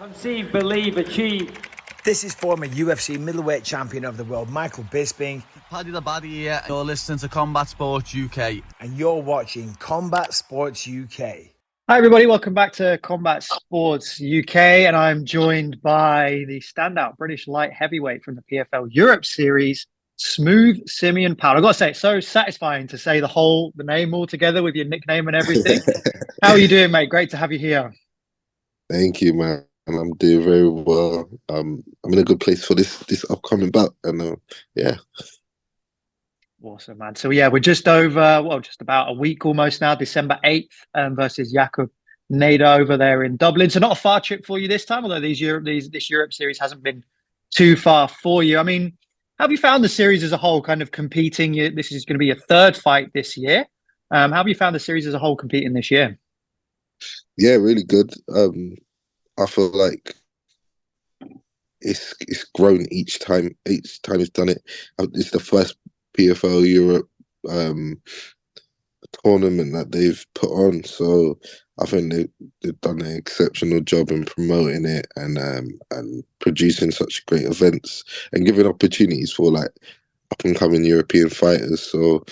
Conceive, believe, achieve. This is former UFC middleweight champion of the world, Michael Bisping. Paddy the Baddy here. You're listening to Combat Sports UK. And you're watching Combat Sports UK. Hi everybody, welcome back to Combat Sports UK, and I'm joined by the standout British light heavyweight from the PFL Europe Series, Smooth Simeon Powell. I've got to say, it's so satisfying to say the name all together with your nickname and everything. How are you doing, mate? Great to have you here. Thank you, man. And I'm doing very well. I'm in a good place for this upcoming bout, and yeah. Awesome, man. So yeah, we're just about a week almost now, December 8th versus Jakub Nader over there in Dublin. So not a far trip for you this time, although this Europe series hasn't been too far for you. I mean, how have you found the series as a whole, kind of competing? This is going to be your third fight this year. How have you found the series as a whole competing this year? Yeah, really good. I feel like it's grown each time it's done it. It's the first PFL Europe tournament that they've put on, so I think they've done an exceptional job in promoting it and producing such great events and giving opportunities for like up and coming European fighters. So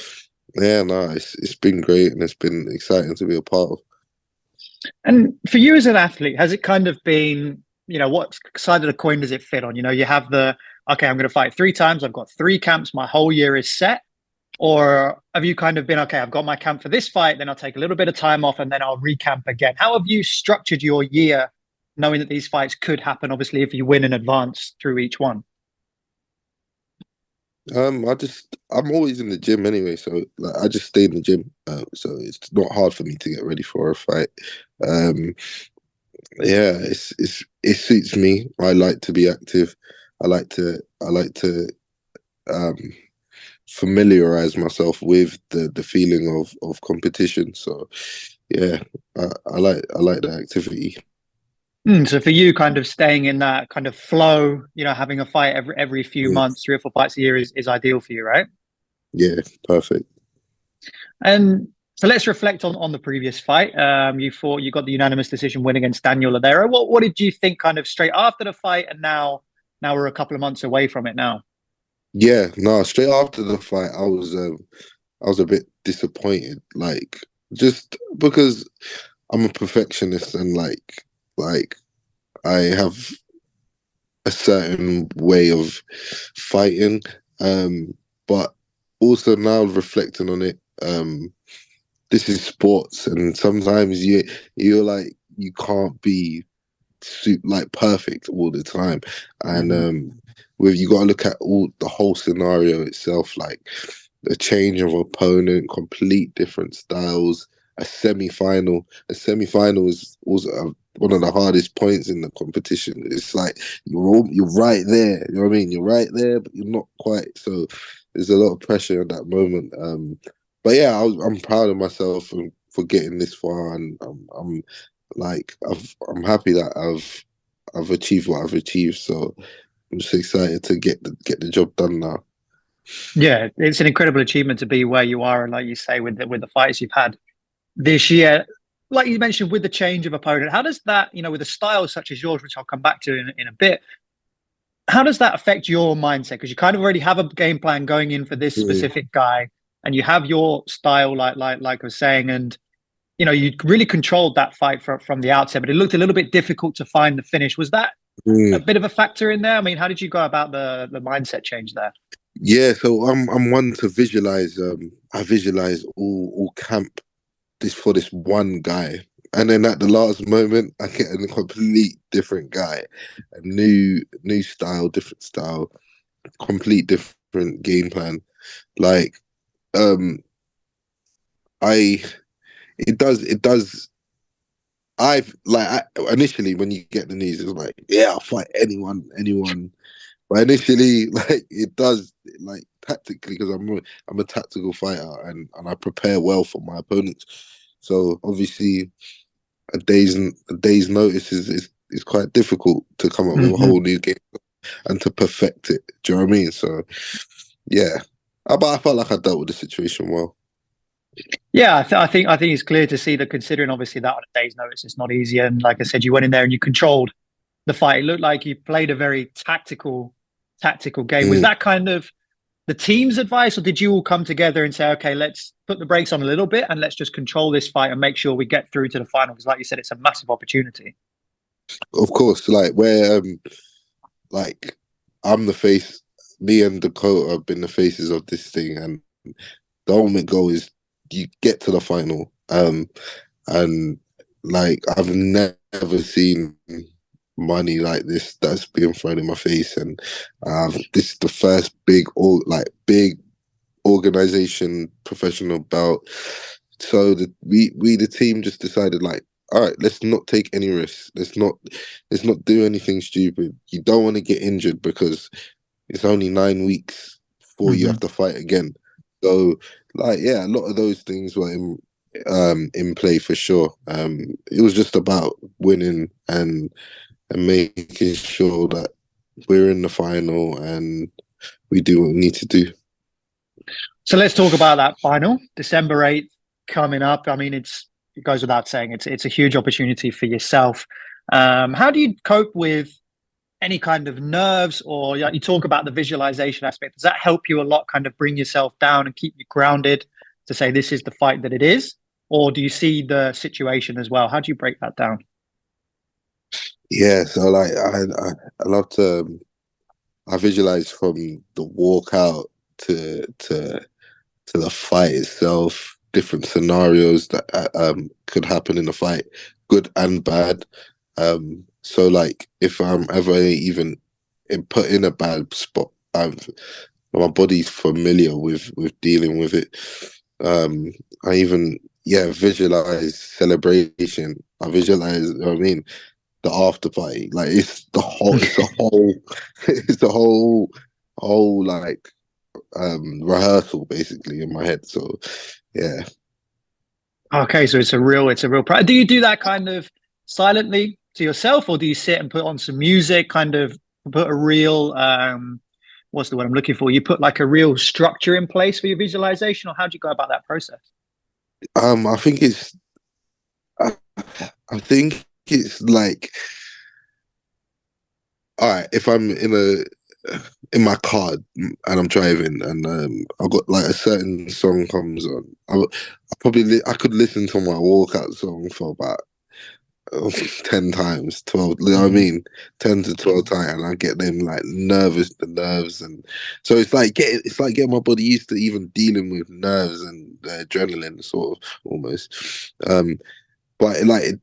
yeah, it's been great and it's been exciting to be a part of. And for you as an athlete, has it kind of been, what side of the coin does it fit on? You have okay, I'm going to fight 3 times. I've got 3 camps. My whole year is set. Or have you kind of been, okay, I've got my camp for this fight, then I'll take a little bit of time off and then I'll recamp again. How have you structured your year knowing that these fights could happen, obviously, if you win and advance through each one? I'm always in the gym anyway, so like I just stay in the gym. So it's not hard for me to get ready for a fight. Yeah, it suits me. I like to be active. I like to familiarize myself with the feeling of competition. So yeah, I like the activity. So for you, kind of staying in that kind of flow, having a fight every few months, 3 or 4 fights a year is ideal for you, right? Yeah, perfect. And so let's reflect on the previous fight. You got the unanimous decision win against Daniel Ladera. What did you think kind of straight after the fight, and now we're a couple of months away from it now? Yeah, no, straight after the fight, I was a bit disappointed, like just because I'm a perfectionist and like I have a certain way of fighting, but also now reflecting on it, this is sports, and sometimes you're like you can't be like perfect all the time, and you got to look at the whole scenario itself, like the change of opponent, complete different styles. A semi-final was one of the hardest points in the competition. It's like you're right there. You know what I mean? You're right there, but you're not quite. So there's a lot of pressure at that moment. But yeah, I'm proud of myself for getting this far, and I'm happy that I've achieved what I've achieved. So I'm just excited to get the job done now. Yeah, it's an incredible achievement to be where you are, and like you say, with the fights you've had this year, like you mentioned, with the change of opponent, how does that, with a style such as yours, which I'll come back to in a bit, how does that affect your mindset? Because you kind of already have a game plan going in for this specific guy, and you have your style, like I was saying, and you really controlled that fight from the outset, but it looked a little bit difficult to find the finish. Was that a bit of a factor in there? I mean, how did you go about the mindset change there? Yeah, so I'm one to visualize. I visualize all camp for this one guy, and then at the last moment I get a complete different guy, a new style, different style, complete different game plan. Like it does. Initially when you get the news, it's like, yeah, I'll fight anyone. But initially, like it does, like tactically, because I'm a tactical fighter and I prepare well for my opponents. So obviously, a day's notice is quite difficult to come up with a whole new game and to perfect it. Do you know what I mean? So yeah, but I felt like I dealt with the situation well. Yeah, I think it's clear to see that, considering obviously that on a day's notice, it's not easy. And like I said, you went in there and you controlled the fight. It looked like you played a very tactical game. Was Mm. that kind of the team's advice, or did you all come together and say, okay, let's put the brakes on a little bit and let's just control this fight and make sure we get through to the final? Because like you said, it's a massive opportunity. Of course, like where like I'm the face. Me and Dakota have been the faces of this thing, and the ultimate goal is you get to the final. And like I've never seen money like this that's being thrown in my face, and this is the first big organization professional bout. So we the team just decided, like, all right, let's not take any risks. Let's not do anything stupid. You don't want to get injured because it's only 9 weeks before you have to fight again. So like, yeah, a lot of those things were in play for sure. It was just about winning and making sure that we're in the final and we do what we need to do. So let's talk about that final, December 8th coming up. I mean, it goes without saying, it's a huge opportunity for yourself. How do you cope with any kind of nerves, or you talk about the visualization aspect? Does that help you a lot, kind of bring yourself down and keep you grounded to say this is the fight that it is? Or do you see the situation as well? How do you break that down? Yeah, so like I love to I visualize from the walkout to the fight itself, different scenarios that could happen in the fight, good and bad. So like if I'm ever even put in a bad spot, my body's familiar with dealing with it. I even visualize celebration. I visualize, you know what I mean, the after party. Like it's a whole it's a whole like rehearsal basically in my head. So yeah. Okay, so it's a real do you do that kind of silently to yourself, or do you sit and put on some music, kind of put a real what's the word I'm looking for? You put like a real structure in place for your visualization, or how do you go about that process? I think it's I think it's like, all right, if I'm in my car and I'm driving and I've got like a certain song comes on, I could listen to my walkout song for about 10 times, 12, you know what I mean? 10 to 12 times, and I get them like the nerves. And so it's like getting my body used to even dealing with nerves and adrenaline, sort of, almost. But like,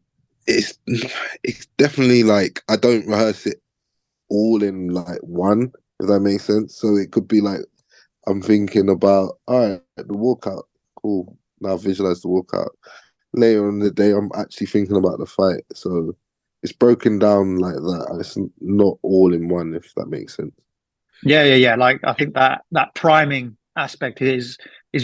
it's definitely like, I don't rehearse it all in like one, if that makes sense. So it could be like, I'm thinking about, all right, the walkout, cool. Now visualize the walkout. Later in the day, I'm actually thinking about the fight. So it's broken down like that. It's not all in one, if that makes sense. Yeah. Like I think that priming aspect is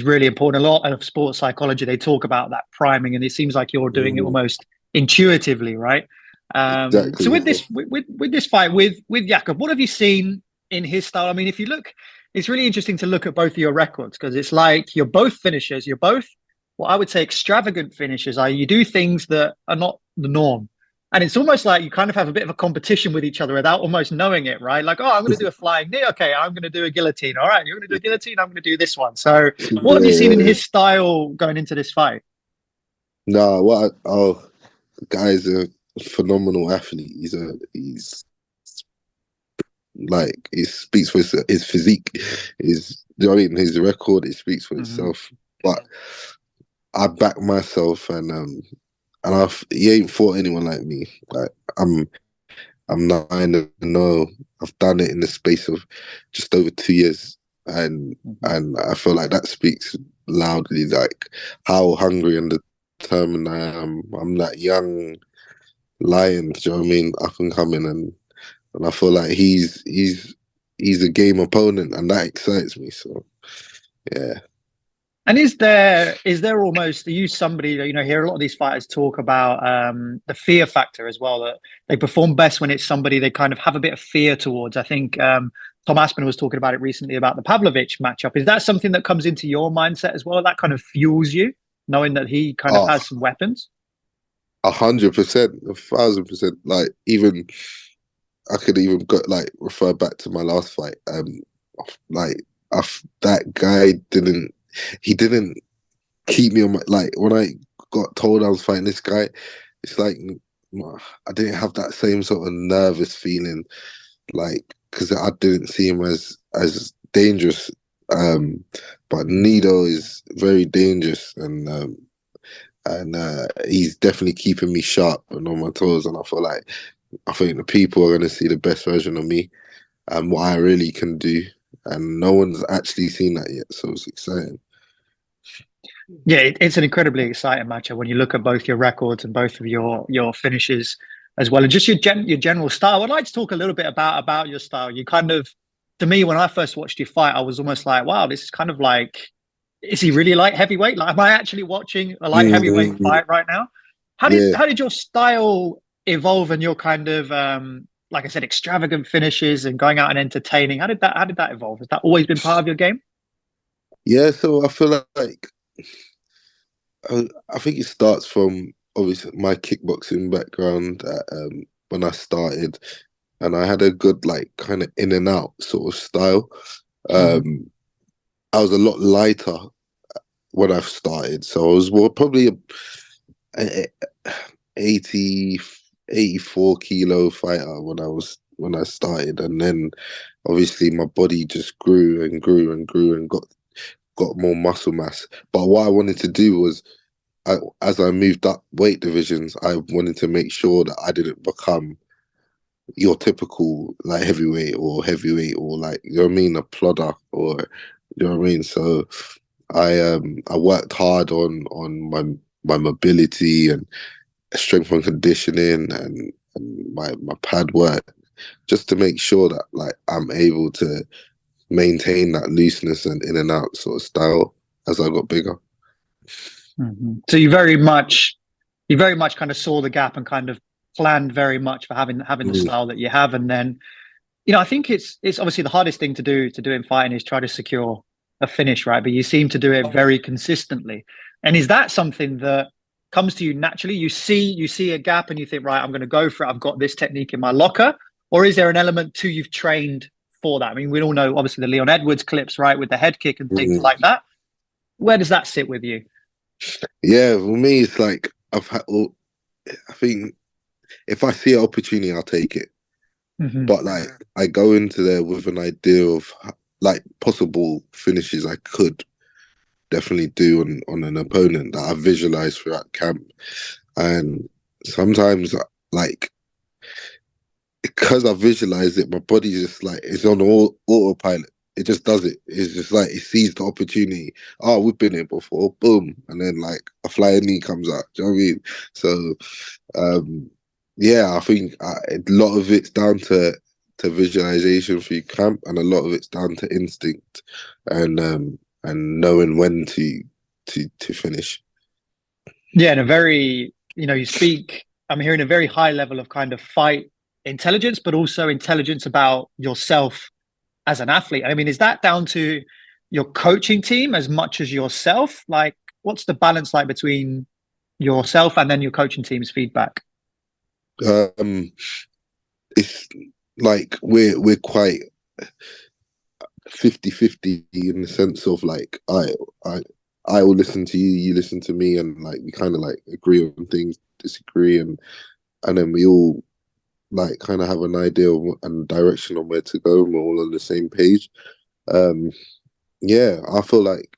really important. A lot of sports psychology, they talk about that priming, and it seems like you're doing it almost intuitively, right? Exactly. So with this with this fight with Jakob, what have you seen in his style? I mean, if you look, it's really interesting to look at both of your records, because it's like you're both finishers. You're both what I would say extravagant finishers. You do things that are not the norm. And it's almost like you kind of have a bit of a competition with each other without almost knowing it, right? Like, oh, I'm going to do a flying knee. Okay, I'm going to do a guillotine. All right, you're going to do a guillotine. I'm going to do this one. So what have you seen in his style going into this fight? No, the guy's a phenomenal athlete. He's like, it speaks for his physique, you know what I mean, his record, it speaks for itself. But I back myself, and he ain't fought anyone like me. Like I'm 9-0. I've done it in the space of just over 2 years, and I feel like that speaks loudly, like how hungry and determined I am. I'm that young lion, do you know what I mean? Up and coming, and I feel like he's a game opponent, and that excites me. So yeah. And is there almost, are you somebody that, hear a lot of these fighters talk about the fear factor as well, that they perform best when it's somebody they kind of have a bit of fear towards? I think Tom Aspinall was talking about it recently about the Pavlovich matchup. Is that something that comes into your mindset as well? That kind of fuels you, knowing that he kind of has some weapons? 100%, 1,000%. Like, even I could even go like refer back to my last fight. Like that guy didn't keep me on my, like when I got told I was fighting this guy, it's like I didn't have that same sort of nervous feeling, like because I didn't see him as dangerous. But Nido is very dangerous, and he's definitely keeping me sharp and on my toes. And I think the people are going to see the best version of me and what I really can do. And no one's actually seen that yet, so it's exciting. Yeah, it's an incredibly exciting matchup when you look at both your records and both of your finishes as well, and just your general style. I'd like to talk a little bit about your style. You kind of, to me, when I first watched you fight, I was almost like, wow, this is kind of like, is he really light heavyweight? Like, am I actually watching a light heavyweight fight right now? Yeah. How did your style evolve and your kind of like I said, extravagant finishes and going out and entertaining? How did that evolve? Has that always been part of your game? Yeah, so I feel like I think it starts from obviously my kickboxing background when I started, and I had a good like kind of in and out sort of style. I was a lot lighter when I started, so I was probably a 80, 84 kilo fighter when I started, and then obviously my body just grew and grew and grew and got more muscle mass. But what I wanted to do was, as I moved up weight divisions, I wanted to make sure that I didn't become your typical like heavyweight or like, you know what I mean, a plodder, or you know what I mean. So I worked hard on my mobility and strength and conditioning and my pad work, just to make sure that like I'm able to maintain that looseness and in and out sort of style as I got bigger. So you very much kind of saw the gap and kind of planned very much for having the style that you have. And then, I think it's obviously the hardest thing to do in fighting is try to secure a finish, right? But you seem to do it very consistently. And is that something that comes to you naturally? You see a gap and you think, right, I'm going to go for it. I've got this technique in my locker. Or is there an element to you've trained for that? I mean, we all know obviously the Leon Edwards clips, right, with the head kick and things like that. Where does that sit with you? Yeah, for me, it's like I think if I see an opportunity, I'll take it. But like, I go into there with an idea of like possible finishes I could definitely do on an opponent that I visualize throughout camp. And sometimes, like, because I visualize it, my body just like it's on autopilot. It just does it. It's just like it sees the opportunity. Oh, we've been here before. Boom, and then like a flying knee comes out. Do you know what I mean? So, yeah, I think a lot of it's down to visualization through camp, and a lot of it's down to instinct and knowing when to finish. Yeah, and a very, you speak, I'm hearing a very high level of kind of fight intelligence, but also intelligence about yourself as an athlete. I mean, is that down to your coaching team as much as yourself? Like, what's the balance like between yourself and then your coaching team's feedback? It's like we're quite 50-50 in the sense of like I will listen to you, you listen to me, and like we kind of like agree on things, disagree, and then we all like kind of have an idea and direction on where to go, and we're all on the same page. Yeah, I feel like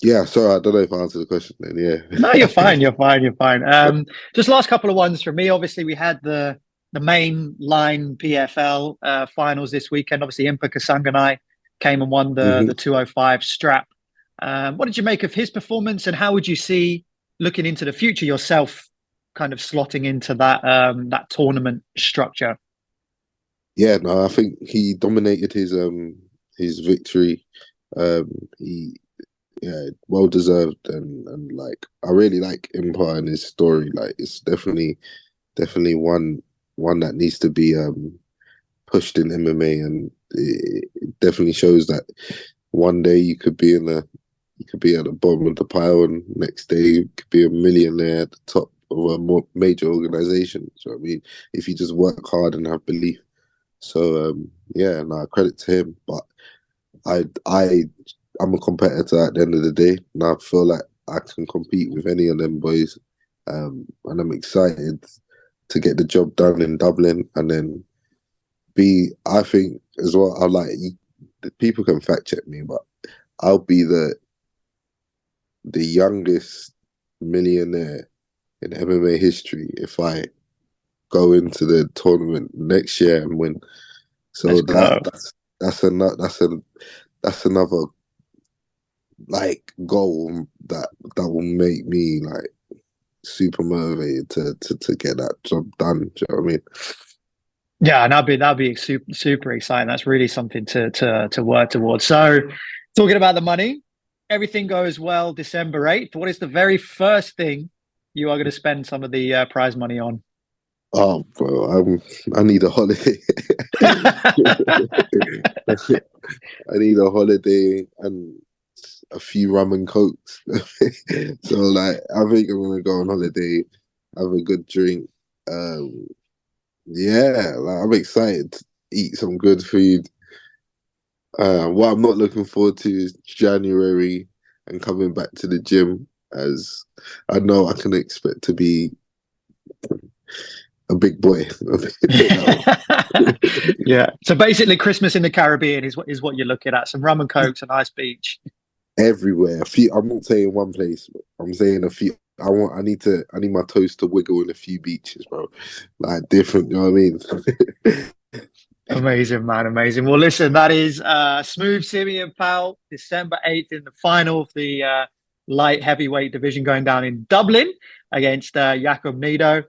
yeah, sorry, I don't know if I answered the question then. Yeah. No, you're fine. You're fine. You're fine. Just last couple of ones from me. Obviously, we had the main line PFL finals this weekend. Obviously, Impa Kasanganai came and won the 205 strap. What did you make of his performance, and how would you see looking into the future yourself, kind of slotting into that tournament structure? Yeah, no, I think he dominated his victory. He Yeah, well deserved, and like I really like Empire and his story. Like it's definitely one that needs to be pushed in MMA, and it definitely shows that one day you could be at the bottom of the pile, and next day you could be a millionaire at the top a more major organization. So I mean, if you just work hard and have belief. So yeah, no, credit to him. But I'm a competitor at the end of the day, and I feel like I can compete with any of them boys. And I'm excited to get the job done in Dublin, and then I think as well. People can fact check me, but I'll be the youngest millionaire in MMA history if I go into the tournament next year and win. So that's another like goal that will make me like super motivated to get that job done. Do you know what I mean? Yeah, and that'd be super exciting. That's really something to work towards. So, talking about the money, everything goes well December 8th. What is the very first thing you are going to spend some of the prize money on? Oh, bro, I need a holiday. I need a holiday and a few rum and cokes. So, like, I think I'm gonna go on holiday, have a good drink. Yeah, like, I'm excited to eat some good food. What I'm not looking forward to is January and coming back to the gym, as I know I can expect to be a big boy. Yeah. So basically, Christmas in the Caribbean is what you're looking at. Some rum and cokes, a nice beach. Everywhere. I'm not saying one place. I'm saying a few. I need my toes to wiggle in a few beaches, bro. Like different. You know what I mean? Amazing, man. Amazing. Well, listen, that is Smooth Simeon Powell, December 8th in the final of the light heavyweight division going down in Dublin against Jacob Nido.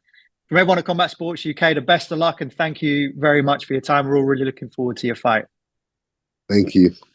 From everyone at Combat Sports UK, the best of luck and thank you very much for your time. We're all really looking forward to your fight. Thank you.